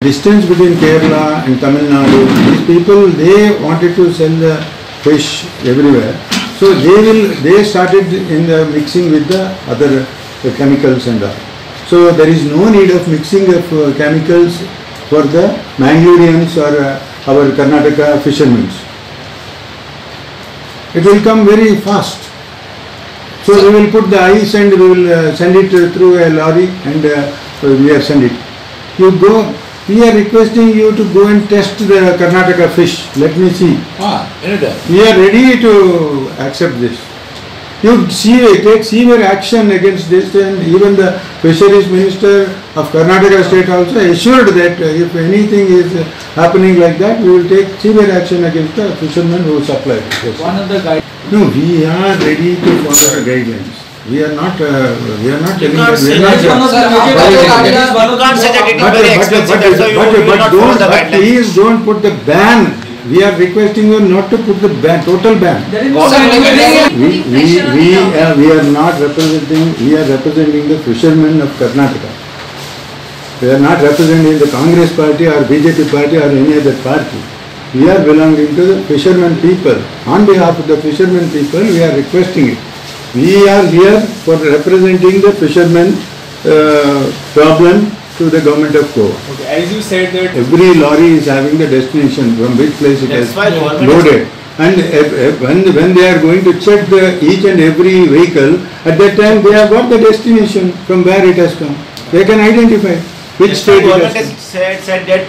Distance between Kerala and Tamil Nadu, these people, they wanted to sell the fish everywhere. So they started in the mixing with the other chemicals and all. So there is no need of mixing of chemicals for the Mangaloreans or our Karnataka fishermen. It will come very fast. So we will put the ice and we will send it through a lorry and we have sent it. You go. We are requesting you to go and test the Karnataka fish. Let me see. We are ready to accept this. You take severe action against this, and even the Fisheries Minister of Karnataka State also assured that if anything is happening like that, we will take severe action against the fishermen who supply. One of the guidelines. No, we are ready to follow the guidelines. We are not telling that we are not. Please don't put the ban. We are requesting you not to put the ban, total ban. We are not representing. We are representing the fishermen of Karnataka. We are not representing the Congress party or BJP party or any other party. We are belonging to the fishermen people. On behalf of the fishermen people, we are requesting it. We are here for representing the fishermen problem to the government of Goa. Okay, as you said that every lorry is having the destination from which place it has loaded. And when they are going to check each and every vehicle, at that time they have got the destination from where it has come. They can identify which state it has come. Said that